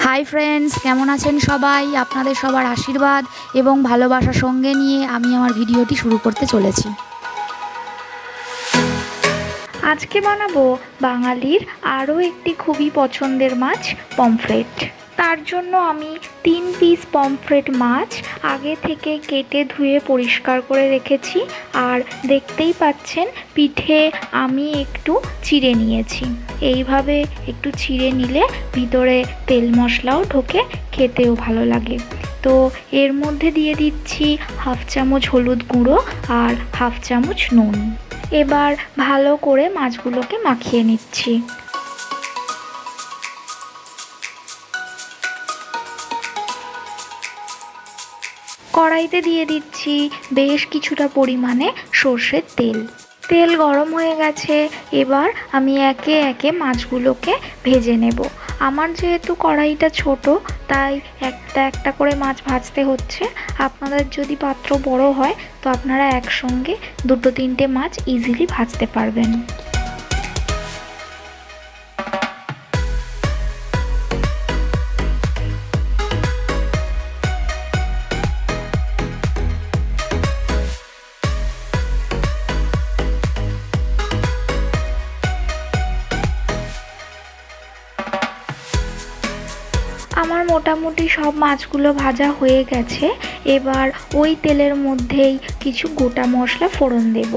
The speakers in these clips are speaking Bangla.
হাই ফ্রেন্ডস, কেমন আছেন সবাই? আপনাদের সবার আশীর্বাদ এবং ভালোবাসার সঙ্গে নিয়ে আমি আমার ভিডিওটি শুরু করতে চলেছি। আজকে বানাবো বাঙালির আরও একটি খুবই পছন্দের মাছ, পমফ্রেট। তার জন্য আমি 3 পিস পমফ্রেট মাছ আগে থেকে কেটে ধুয়ে পরিষ্কার করে রেখেছি। আর দেখতেই পাচ্ছেন পিঠে আমি একটু চিড়ে নিয়েছি। এইভাবে একটু চিড়ে নিলে ভিতরে তেল মশলাও ঢোকে, খেতেও ভালো লাগে। তো এর মধ্যে দিয়ে দিচ্ছি হাফ চামচ হলুদ গুঁড়ো আর হাফ চামচ নুন। এবার ভালো করে মাছগুলোকে মাখিয়ে নিচ্ছি। কড়াইতে দিয়ে দিচ্ছি বেশ কিছুটা পরিমাণে সর্ষের তেল। তেল গরম হয়ে গেছে, এবার আমি একে একে মাছগুলোকে ভেজে নেব। আমার যেহেতু কড়াইটা ছোট, তাই একটা একটা করে মাছ ভাজতে হচ্ছে। আপনাদের যদি পাত্র বড় হয় তো আপনারা একসঙ্গে 2-3টে মাছ ইজিলি ভাজতে পারবেন। আমার মোটামুটি সব মাছগুলো ভাজা হয়ে গেছে। এবার ওই তেলের মধ্যেই কিছু গোটা মশলা ফোড়ন দেব।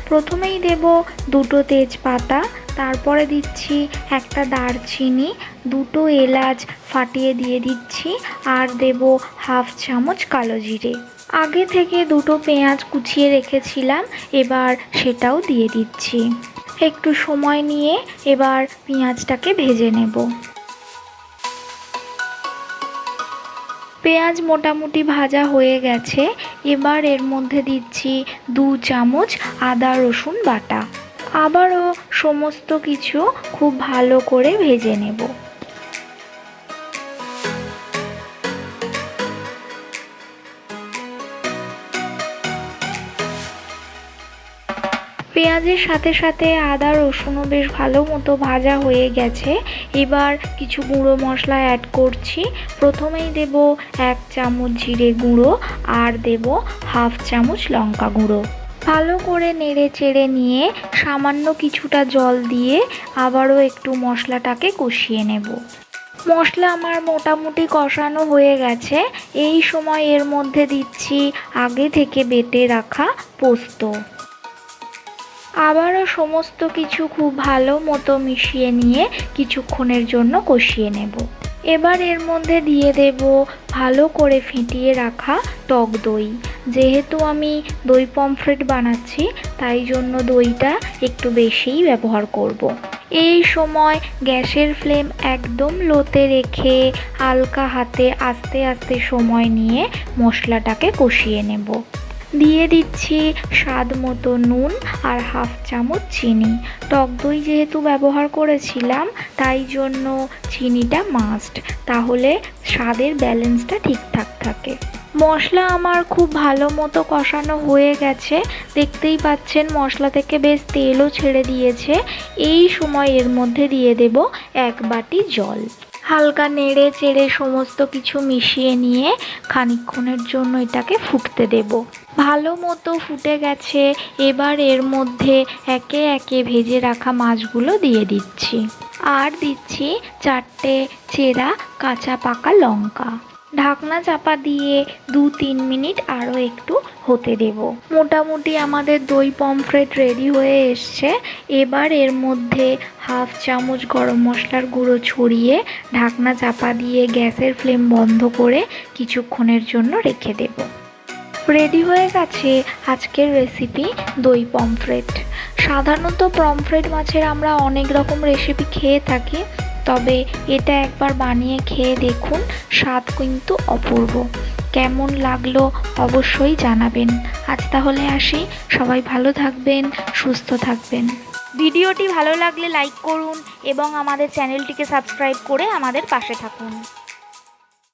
প্রথমেই দেব 2টো তেজপাতা, তারপরে দিচ্ছি একটা দারচিনি, 2টো এলাচ ফাটিয়ে দিয়ে দিচ্ছি, আর দেব হাফ চামচ কালো জিরে। আগে থেকে 2টো পেঁয়াজ কুচিয়ে রেখেছিলাম, এবার সেটাও দিয়ে দিচ্ছি। একটু সময় নিয়ে এবার পেঁয়াজটাকে ভেজে নেব। পেঁয়াজ মোটামুটি ভাজা হয়ে গেছে। এবার এর মধ্যে দিচ্ছি 2 চামচ আদা রসুন বাটা। আবারও সমস্ত কিছু খুব ভালো করে ভেজে নেব। পেঁয়াজের সাথে সাথে আদা রসুনও বেশ ভালো মতো ভাজা হয়ে গেছে। এবার কিছু গুঁড়ো মশলা অ্যাড করছি। প্রথমেই দেব 1 চামচ জিরে গুঁড়ো, আর দেব হাফ চামচ লঙ্কা গুঁড়ো। ভালো করে নেড়ে চেড়ে নিয়ে সামান্য কিছুটা জল দিয়ে আবারও একটু মশলাটাকে কষিয়ে নেব। মশলা আমার মোটামুটি কষানো হয়ে গেছে। এই সময় এর মধ্যে দিচ্ছি আগে থেকে বেটে রাখা পোস্ত। আবারও সমস্ত কিছু খুব ভালো মতো মিশিয়ে নিয়ে কিছুক্ষণের জন্য কষিয়ে নেব। এবার এর মধ্যে দিয়ে দেব ভালো করে ফেটিয়ে রাখা টক দই। যেহেতু আমি দই পমফ্রেট বানাচ্ছি, তাই জন্য দইটা একটু বেশিই ব্যবহার করব। এই সময় গ্যাসের ফ্লেম একদম লোতে রেখে হালকা হাতে আস্তে আস্তে সময় নিয়ে মশলাটাকে কষিয়ে নেব। দিয়ে দিচ্ছি স্বাদ মতো নুন আর হাফ চামচ চিনি। টক দই যেহেতু ব্যবহার করেছিলাম, তাই জন্য চিনিটা মাস্ট, তাহলে স্বাদের ব্যালেন্সটা ঠিকঠাক থাকে। মশলা আমার খুব ভালো মতো কষানো হয়ে গেছে। দেখতেই পাচ্ছেন মশলা থেকে বেশ তেলও ছেড়ে দিয়েছে। এই সময় এর মধ্যে দিয়ে দেব 1 বাটি জল। হালকা নেড়ে চেড়ে সমস্ত কিছু মিশিয়ে নিয়ে খানিকক্ষণের জন্য এটাকে ফুটতে দেব। ভালো মতো ফুটে গেছে। এবার এর মধ্যে একে একে ভেজে রাখা মাছগুলো দিয়ে দিচ্ছি, আর দিচ্ছি 4টে চেরা কাঁচা পাকা লঙ্কা। ঢাকনা চাপা দিয়ে 2-3 মিনিট আরও একটু হতে দেব। মোটামুটি আমাদের দই পমফ্রেট রেডি হয়ে এসছে। এবার এর মধ্যে হাফ চামচ গরম মশলার গুঁড়ো ছড়িয়ে ঢাকনা চাপা দিয়ে গ্যাসের ফ্লেম বন্ধ করে কিছুক্ষণের জন্য রেখে দেব। রেডি হয়ে গেছে আজকের রেসিপি দই পমফ্রেট। সাধারণত পমফ্রেট মাছের আমরা অনেক রকম রেসিপি খেয়ে থাকি, তবে এটা একবার বানিয়ে খেয়ে দেখুন, স্বাদ কিন্তু অপূর্ব। কেমন লাগলো অবশ্যই জানাবেন। আজ তাহলে আসি, সবাই ভালো থাকবেন, সুস্থ থাকবেন। ভিডিওটি ভালো লাগলে লাইক করুন এবং আমাদের চ্যানেলটিকে সাবস্ক্রাইব করে আমাদের পাশে থাকুন।